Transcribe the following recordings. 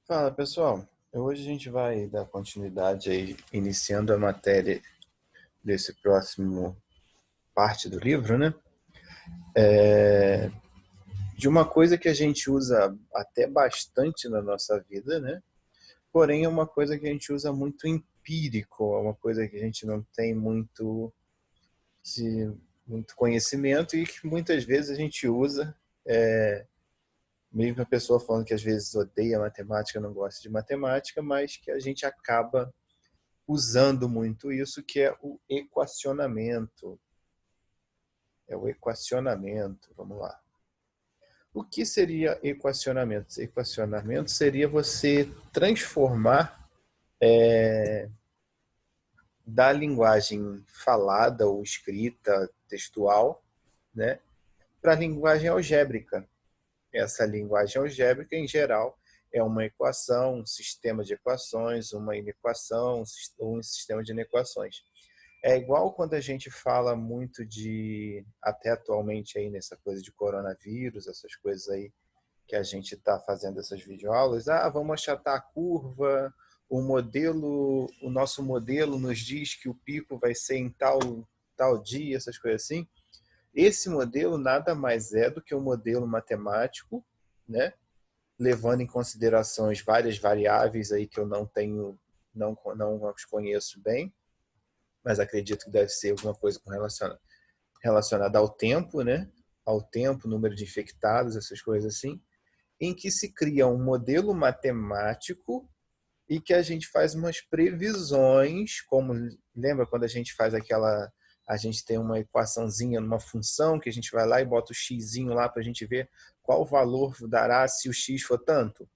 Fala pessoal, hoje a gente vai dar continuidade aí, iniciando a matéria desse próximo parte do livro, né? De uma coisa que a gente usa até bastante na nossa vida, né? Porém é uma coisa que a gente usa muito empírico, é uma coisa que a gente não tem se- muito conhecimento e que muitas vezes a gente usa, mesmo a pessoa falando que às vezes odeia matemática, não gosta de matemática, mas que a gente acaba usando muito isso, que é o equacionamento. É o equacionamento, vamos lá. O que seria equacionamento? Equacionamento seria você transformar da linguagem falada ou escrita, textual, né, para a linguagem algébrica. Essa linguagem algébrica, em geral, é uma equação, um sistema de equações, uma inequação, um sistema de inequações. É igual quando a gente fala muito de, até atualmente aí nessa coisa de coronavírus, essas coisas aí que a gente está fazendo essas videoaulas, vamos achatar a curva, o nosso modelo nos diz que o pico vai ser em tal dia, essas coisas assim. Esse modelo nada mais é do que um modelo matemático, né? Levando em consideração as várias variáveis aí que eu não as conheço bem, mas acredito que deve ser alguma coisa relacionada ao tempo, né? Ao tempo, número de infectados, essas coisas assim, em que se cria um modelo matemático e que a gente faz umas previsões, como lembra quando a gente faz a gente tem uma equaçãozinha numa função que a gente vai lá e bota o xzinho lá para a gente ver qual valor dará se o x for tanto.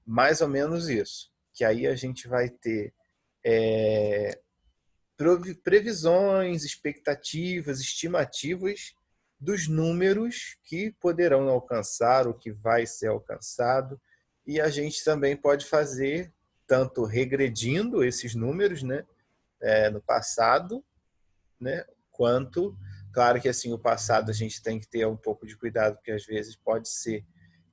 Mais ou menos isso. Que aí a gente vai ter é, previsões, expectativas, estimativas dos números que poderão alcançar, o que vai ser alcançado. E a gente também pode fazer tanto regredindo esses números, né, no passado, né, quanto, claro que assim, o passado a gente tem que ter um pouco de cuidado, porque às vezes pode ser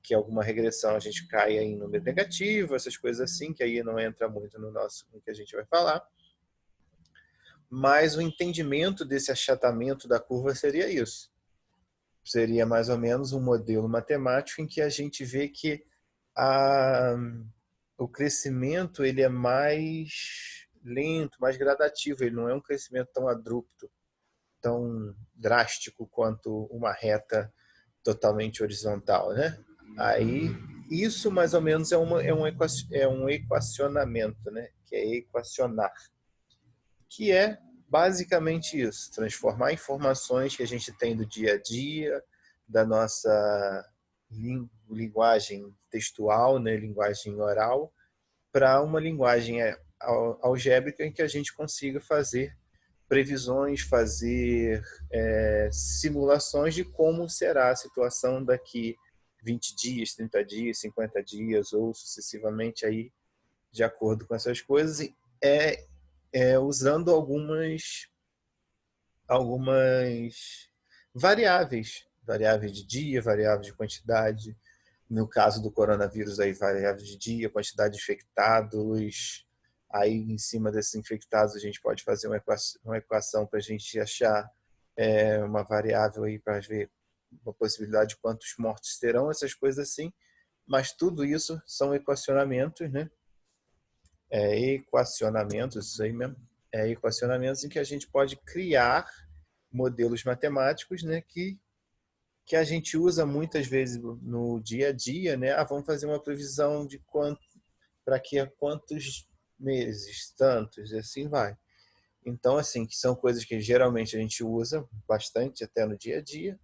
que alguma regressão a gente caia em número negativo, essas coisas assim, que aí não entra muito no que a gente vai falar, mas o entendimento desse achatamento da curva seria isso. Seria mais ou menos um modelo matemático em que a gente vê que a, o crescimento ele é mais lento, mais gradativo, ele não é um crescimento tão abrupto, tão drástico quanto uma reta totalmente horizontal, né? Aí isso mais ou menos é um equacionamento, né? Que é equacionar, que é basicamente isso, transformar informações que a gente tem do dia a dia, da nossa linguagem textual, né, linguagem oral, para uma linguagem algébrica em que a gente consiga fazer previsões, fazer simulações de como será a situação daqui 20 dias, 30 dias, 50 dias ou sucessivamente aí de acordo com essas coisas, é, usando algumas variáveis de dia, variáveis de quantidade. No caso do coronavírus, aí, variáveis de dia, quantidade de infectados. Aí, em cima desses infectados, a gente pode fazer uma equação para a gente achar uma variável aí para ver uma possibilidade de quantos mortos terão, essas coisas assim. Mas tudo isso são equacionamentos, né? Equacionamentos, isso aí mesmo. Equacionamentos em que a gente pode criar modelos matemáticos, né, que a gente usa muitas vezes no dia a dia, né? Vamos fazer uma previsão de quanto para que a quantos meses, tantos, e assim vai. Então, assim, que são coisas que geralmente a gente usa bastante até no dia a dia,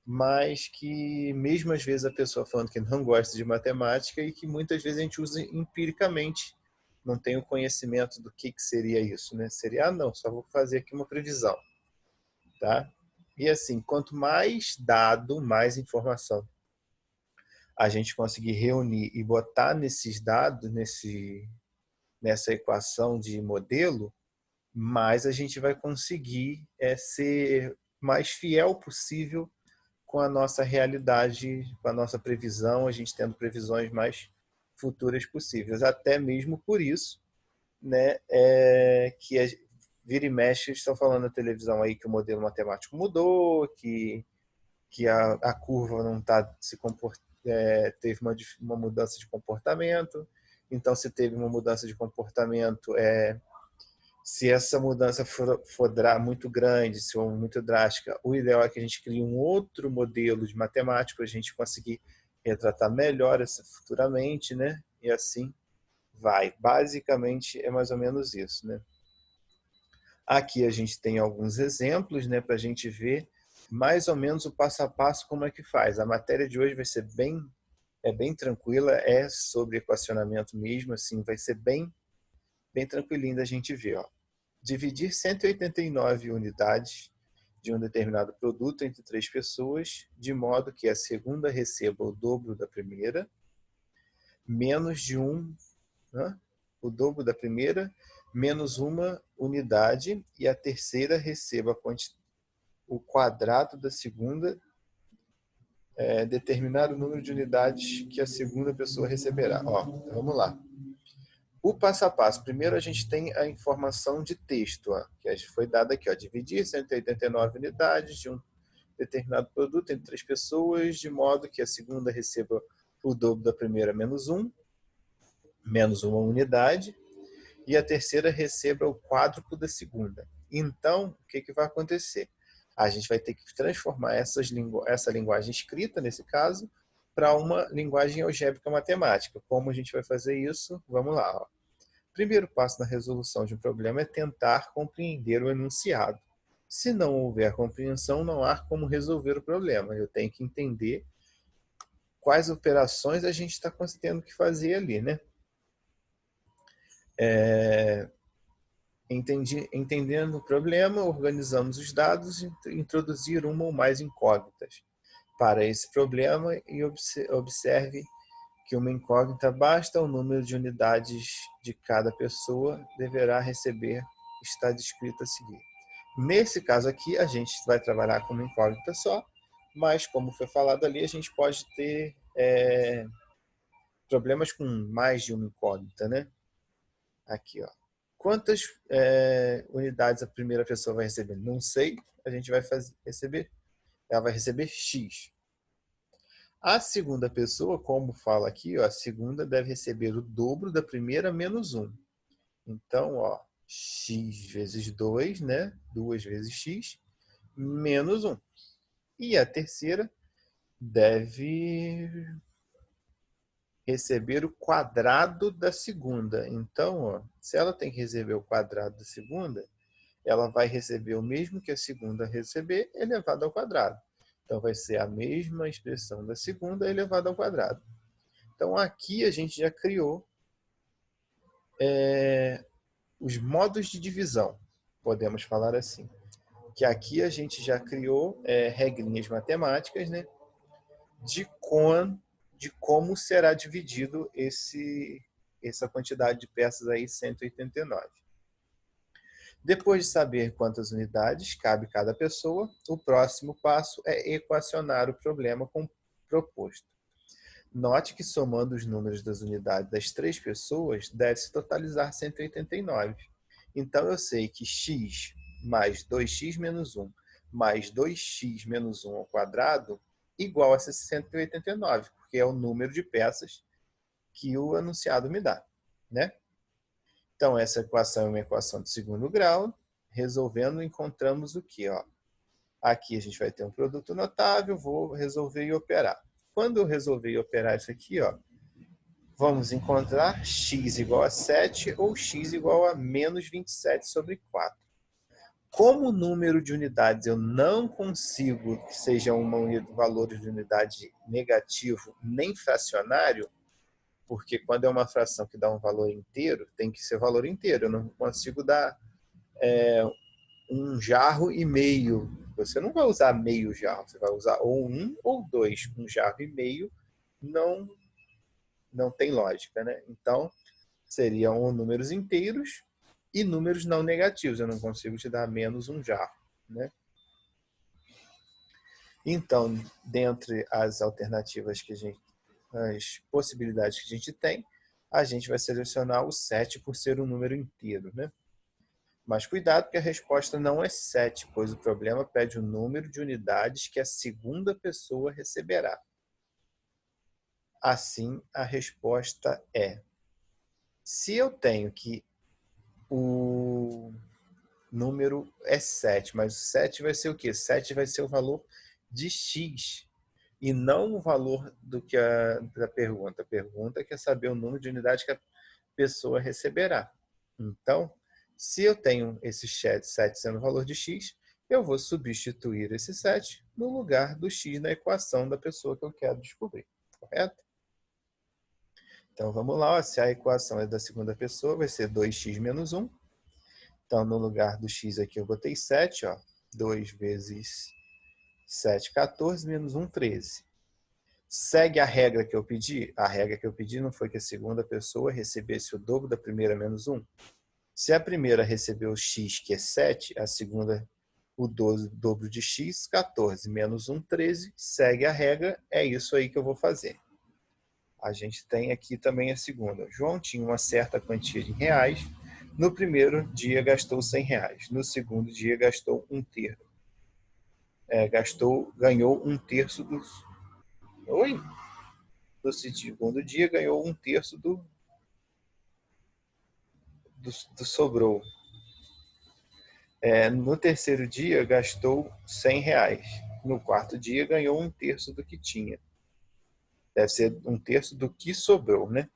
mas que mesmo às vezes a pessoa falando que não gosta de matemática e que muitas vezes a gente usa empiricamente, não tem o conhecimento do que seria isso, né? Seria, não, só vou fazer aqui uma previsão, tá? E assim, quanto mais dado, mais informação a gente conseguir reunir e botar nesses dados, nessa equação de modelo, mais a gente vai conseguir ser mais fiel possível com a nossa realidade, com a nossa previsão, a gente tendo previsões mais futuras possíveis. Até mesmo por isso, né, que vira e mexe estão falando na televisão aí que o modelo matemático mudou, que a curva não está se comportando, teve uma mudança de comportamento. Então, se teve uma mudança de comportamento, se essa mudança for muito grande, se for muito drástica, o ideal é que a gente crie um outro modelo de matemática para a gente conseguir retratar melhor isso futuramente, né? E assim vai. Basicamente é mais ou menos isso, né? Aqui a gente tem alguns exemplos, né, para a gente ver mais ou menos o passo a passo como é que faz. A matéria de hoje vai ser bem tranquila, é sobre equacionamento mesmo, assim, vai ser bem tranquilinho da gente ver, ó. Dividir 189 unidades de um determinado produto entre 3 pessoas, de modo que a segunda receba o dobro da primeira, menos de né? O dobro da primeira, menos uma unidade, e a terceira receba o quadrado da segunda, determinar o número de unidades que a segunda pessoa receberá. Ó, vamos lá. O passo a passo. Primeiro a gente tem a informação de texto, ó, que foi dada aqui. Ó, dividir 189 unidades de um determinado produto entre 3 pessoas, de modo que a segunda receba o dobro da primeira menos uma unidade, e a terceira receba o quádruplo da segunda. Então, o que vai acontecer? A gente vai ter que transformar essa linguagem escrita, nesse caso, para uma linguagem algébrica matemática. Como a gente vai fazer isso? Vamos lá. Ó. Primeiro passo na resolução de um problema é tentar compreender o enunciado. Se não houver compreensão, não há como resolver o problema. Eu tenho que entender quais operações a gente está tendo que fazer ali, né? Entendendo o problema, organizamos os dados e introduzir uma ou mais incógnitas para esse problema e observe que uma incógnita basta o número de unidades de cada pessoa deverá receber, está descrito a seguir. Nesse caso aqui, a gente vai trabalhar com uma incógnita só, mas como foi falado ali, a gente pode ter problemas com mais de uma incógnita, né? Aqui, ó. Quantas unidades a primeira pessoa vai receber? Não sei. A gente vai receber. Ela vai receber X. A segunda pessoa, como fala aqui, ó, a segunda deve receber o dobro da primeira menos 1. Então, ó, X vezes 2, né? 2 vezes X, menos 1. E a terceira deve receber o quadrado da segunda. Então, ó, se ela tem que receber o quadrado da segunda, ela vai receber o mesmo que a segunda receber elevado ao quadrado. Então, vai ser a mesma expressão da segunda elevada ao quadrado. Então, aqui a gente já criou os modos de divisão, podemos falar assim. Que aqui a gente já criou regrinhas matemáticas, né, de como será dividido essa quantidade de peças aí, 189. Depois de saber quantas unidades cabe cada pessoa, o próximo passo é equacionar o problema proposto. Note que somando os números das unidades das 3 pessoas, deve-se totalizar 189. Então eu sei que x mais 2x menos 1 mais 2x menos 1 ao quadrado igual a 189, porque é o número de peças que o enunciado me dá, né? Então, essa equação é uma equação de segundo grau. Resolvendo, encontramos o quê? Ó? Aqui a gente vai ter um produto notável, vou resolver e operar. Quando eu resolver e operar isso aqui, ó, vamos encontrar x igual a 7 ou x igual a menos 27 sobre 4. Como o número de unidades eu não consigo que seja um valor de unidade negativo nem fracionário, porque quando é uma fração que dá um valor inteiro, tem que ser valor inteiro. Eu não consigo dar 1,5 jarro. Você não vai usar meio jarro, você vai usar ou 1 ou 2. 1,5 jarro não tem lógica, né? Então, seriam números inteiros e números não negativos. Eu não consigo te dar menos 1 jarro, né? Então, dentre as alternativas as possibilidades que a gente tem, a gente vai selecionar o 7 por ser um número inteiro, né? Mas cuidado que a resposta não é 7, pois o problema pede o número de unidades que a segunda pessoa receberá. Assim, a resposta é: se eu tenho que o número é 7, mas o 7 vai ser o quê? 7 vai ser o valor de x, e não o valor da pergunta. A pergunta quer saber o número de unidades que a pessoa receberá. Então, se eu tenho esse 7 sendo o valor de x, eu vou substituir esse 7 no lugar do x na equação da pessoa que eu quero descobrir. Correto? Então, vamos lá. Se a equação é da segunda pessoa, vai ser 2x menos 1. Então, no lugar do x aqui, eu botei 7. 2 vezes 7, 14, menos 1, 13. Segue a regra que eu pedi? A regra que eu pedi não foi que a segunda pessoa recebesse o dobro da primeira menos 1? Se a primeira recebeu x, que é 7, a segunda o dobro de x, 14, menos 1, 13. Segue a regra, é isso aí que eu vou fazer. A gente tem aqui também a segunda. João tinha uma certa quantia de reais. No primeiro dia gastou 100 reais. No segundo dia gastou um terço. Ganhou um terço dos... Oi? No segundo dia ganhou um terço do sobrou. No terceiro dia gastou 100 reais. No quarto dia ganhou um terço do que tinha. Deve ser um terço do que sobrou, né?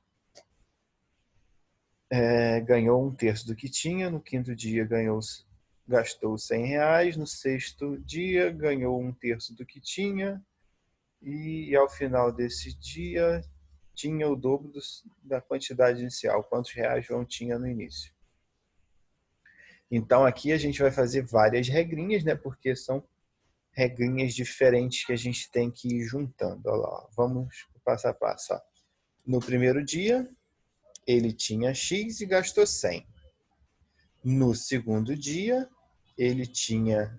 Ganhou um terço do que tinha. No quinto dia gastou 100 reais. No sexto dia ganhou um terço do que tinha. E ao final desse dia tinha o dobro da quantidade inicial. Quantos reais João tinha no início? Então aqui a gente vai fazer várias regrinhas, né? Porque são regrinhas diferentes que a gente tem que ir juntando. Olha lá, vamos passo a passo. No primeiro dia, ele tinha X e gastou 100. No segundo dia, ele tinha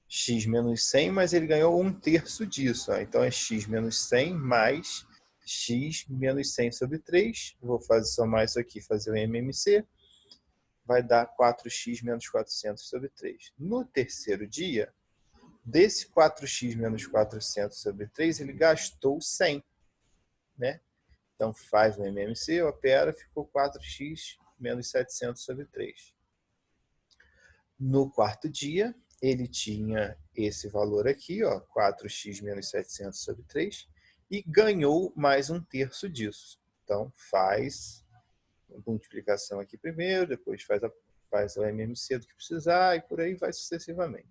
X menos 100, mas ele ganhou um terço disso. Então é X menos 100 mais X menos 100 sobre 3. Vou somar isso aqui, fazer o MMC. Vai dar 4x menos 400 sobre 3. No terceiro dia, desse 4x menos 400 sobre 3, ele gastou 100. Né? Então, faz o MMC, opera, ficou 4x menos 700 sobre 3. No quarto dia, ele tinha esse valor aqui, 4x menos 700 sobre 3, e ganhou mais um terço disso. Então, faz a multiplicação aqui primeiro, depois faz o MMC do que precisar, e por aí vai sucessivamente.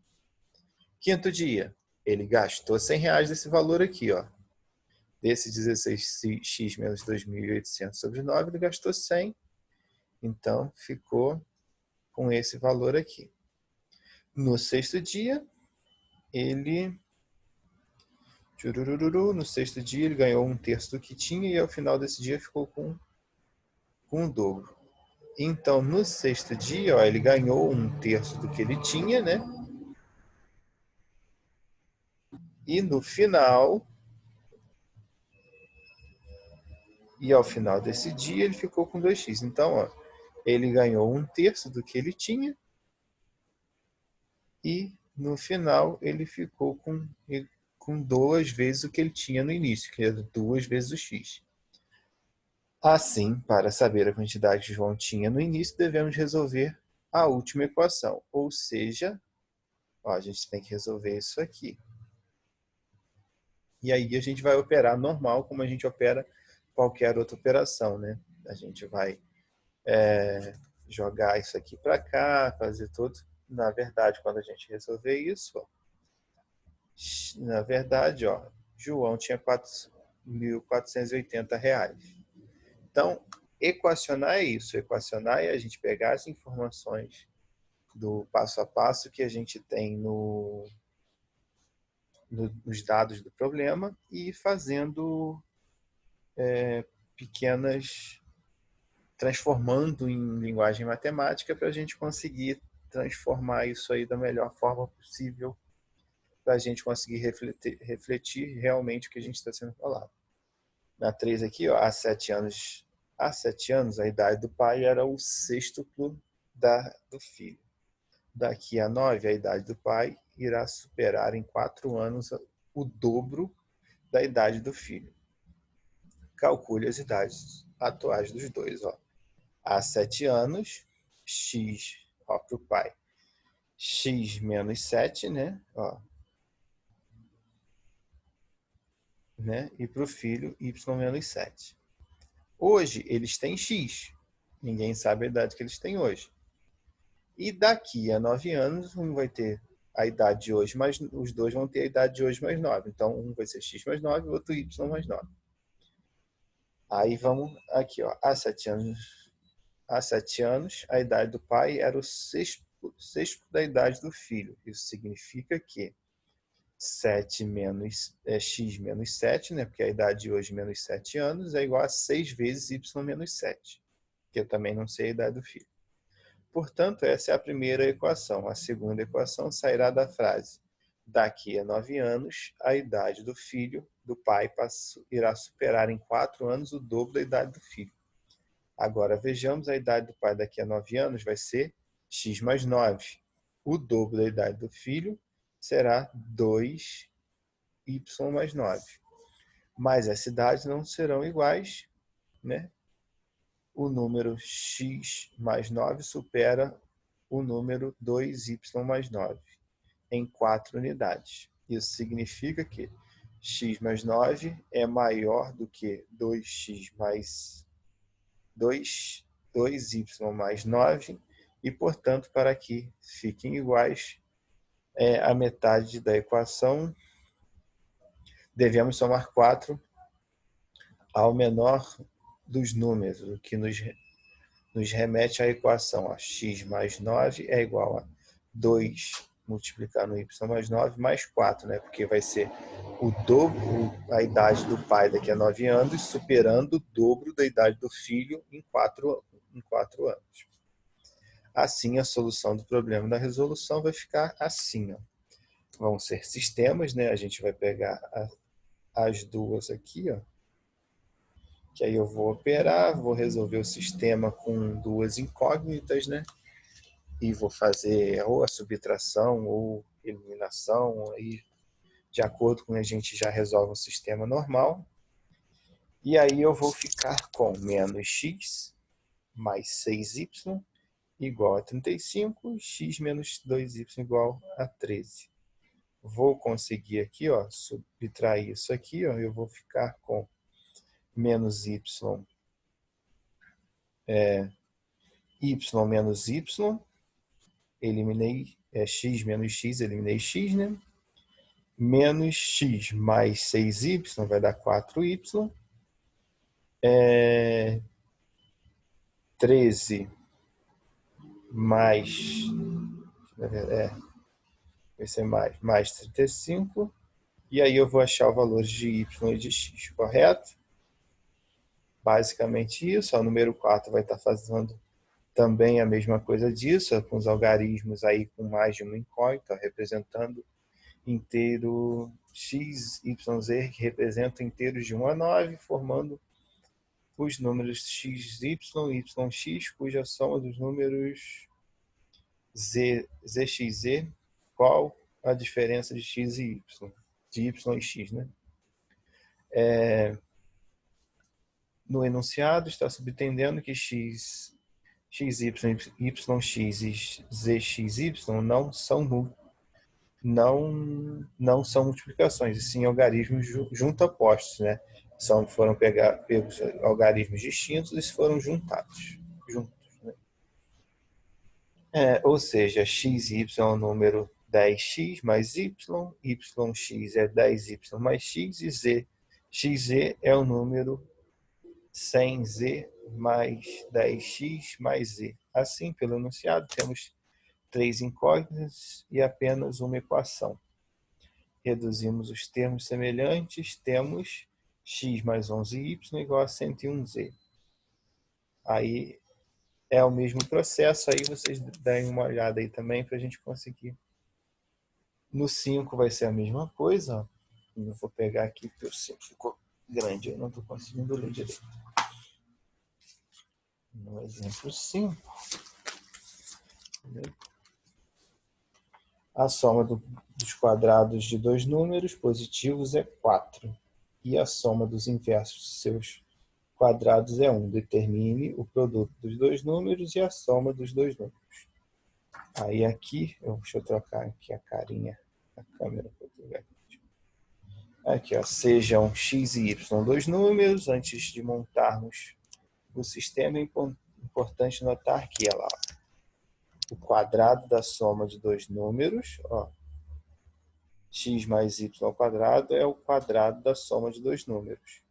Quinto dia, ele gastou 100 reais desse valor aqui, Desse 16x menos 2.800 sobre 9, ele gastou 100. Então, ficou com esse valor aqui. No sexto dia, no sexto dia, ele ganhou um terço do que tinha e ao final desse dia ficou com o dobro. Então, no sexto dia, ele ganhou um terço do que ele tinha, né? E no final, ao final desse dia, ele ficou com 2x. Então, ele ganhou um terço do que ele tinha e no final ele ficou com 2 vezes o que ele tinha no início, que era 2 vezes o x. Assim, para saber a quantidade que João tinha no início, devemos resolver a última equação, ou seja, a gente tem que resolver isso aqui. E aí a gente vai operar normal, como a gente opera qualquer outra operação, né? A gente vai jogar isso aqui para cá, fazer tudo. Na verdade, quando a gente resolver isso, na verdade, João tinha 4.480 reais. Então, equacionar é isso. Equacionar é a gente pegar as informações do passo a passo que a gente tem nos dados do problema e ir fazendo pequenas... transformando em linguagem matemática para a gente conseguir transformar isso aí da melhor forma possível para a gente conseguir refletir realmente o que a gente está sendo falado. Na 3 aqui, há 7 anos Há 7 anos, a idade do pai era o sextuplo do filho. Daqui a 9, a idade do pai irá superar em 4 anos o dobro da idade do filho. Calcule as idades atuais dos dois. Ó. Há 7 anos, x para o pai, x menos 7, né? Ó, né? E para o filho, y menos 7. Hoje, eles têm x. Ninguém sabe a idade que eles têm hoje. E daqui a 9 anos, um vai ter a idade de hoje, mas os dois vão ter a idade de hoje mais 9. Então, um vai ser x mais 9 e o outro y mais 9. Aí vamos aqui, ó. Há 7 anos, a idade do pai era o sexto da idade do filho. Isso significa que 7 menos x menos 7, né? Porque a idade de hoje menos 7 anos é igual a 6 vezes y menos 7, que eu também não sei a idade do filho. Portanto, essa é a primeira equação. A segunda equação sairá da frase: daqui a 9 anos, a idade do filho, do pai, irá superar em 4 anos o dobro da idade do filho. Agora, vejamos, a idade do pai daqui a 9 anos vai ser x mais 9. O dobro da idade do filho será 2y mais 9. Mas essas idades não serão iguais, né? O número x mais 9 supera o número 2y mais 9 em 4 unidades. Isso significa que x mais 9 é maior do que 2y mais 9 e, portanto, para que fiquem iguais, a metade da equação, devemos somar 4 ao menor dos números, o que nos remete à equação. Ó, x mais 9 é igual a 2 multiplicar no y mais 9 mais 4, né? Porque vai ser o dobro, a idade do pai daqui a 9 anos, superando o dobro da idade do filho em 4 anos. Assim, a solução do problema da resolução vai ficar assim. Ó. Vão ser sistemas, né? A gente vai pegar as duas aqui, ó, que aí eu vou operar, vou resolver o sistema com duas incógnitas, né? E vou fazer ou a subtração ou eliminação, aí, de acordo com a gente já resolve um sistema normal. E aí eu vou ficar com menos x mais 6y igual a 35, x menos 2y igual a 13. Vou conseguir aqui, ó, subtrair isso aqui, ó, eu vou ficar com menos y menos y, eliminei x menos x, eliminei x, né? Menos x mais 6y vai dar 4y. 13 mais, vai ser mais 35. E aí eu vou achar o valor de y e de x, correto? Basicamente isso. O número 4 vai estar fazendo também a mesma coisa disso, com os algarismos aí com mais de uma incógnita, representando inteiro x, y, z, que representam inteiros de 1 a 9, formando os números x, y, x, cuja soma dos números z, x, z, qual a diferença de x e y, de y e x, né? No enunciado está subentendendo que x, y, x e z, x, y não são multiplicações, e sim algarismos juntapostos, né? Foram pegos algarismos distintos e foram juntados. Né? Ou seja, x e y é o número 10x mais y, yx é 10y mais x, e xz é o número 100z mais 10x mais z. Assim, pelo enunciado, temos 3 incógnitas e apenas uma equação. Reduzimos os termos semelhantes, temos x mais 11y igual a 101z. Aí é o mesmo processo, aí vocês deem uma olhada aí também para a gente conseguir. No 5 vai ser a mesma coisa. Eu vou pegar aqui porque o 5 ficou grande, eu não estou conseguindo ler direito. No exemplo 5, a soma dos quadrados de dois números positivos é 4. E a soma dos inversos de seus quadrados é 1. Determine o produto dos dois números e a soma dos dois números. Aí aqui, deixa eu trocar aqui a carinha da câmera para eu ver. Aqui, ó, sejam x e y dois números. Antes de montarmos o sistema, é importante notar que ó, o quadrado da soma de dois números, ó, x mais y ao quadrado é o quadrado da soma de dois números,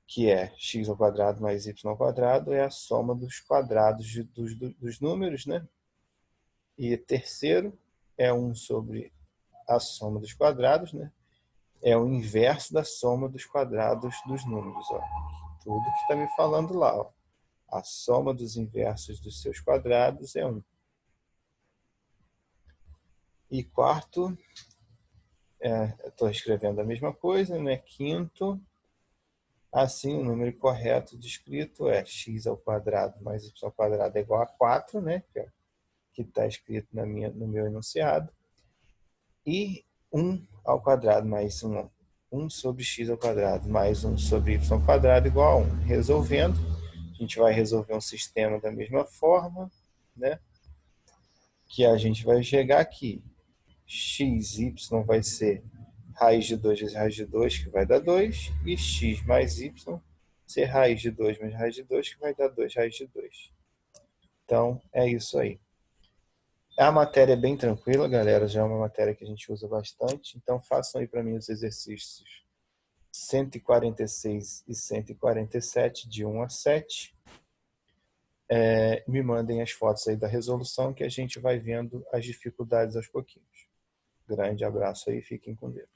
que é x ao quadrado mais y ao quadrado é a soma dos quadrados dos números, né? E terceiro é 1 sobre a soma dos quadrados, né? É o inverso da soma dos quadrados dos números, ó. Tudo que está me falando lá, ó. A soma dos inversos dos seus quadrados é 1. E quarto, estou escrevendo a mesma coisa, né? Quinto, assim, o número correto descrito é x ao quadrado mais y ao quadrado é igual a 4, né? Que está escrito no meu enunciado. E 1 ao quadrado mais 1 sobre x ao quadrado mais 1 sobre y ao quadrado igual a 1. Resolvendo, a gente vai resolver um sistema da mesma forma, né? Que a gente vai chegar aqui. X, y vai ser raiz de 2 vezes raiz de 2, que vai dar 2. E x mais y ser raiz de 2 mais raiz de 2, que vai dar 2 raiz de 2. Então, é isso aí. A matéria é bem tranquila, galera. Já é uma matéria que a gente usa bastante. Então, façam aí para mim os exercícios 146 e 147, de 1 a 7. Me mandem as fotos aí da resolução que a gente vai vendo as dificuldades aos pouquinhos. Grande abraço aí, fiquem com Deus.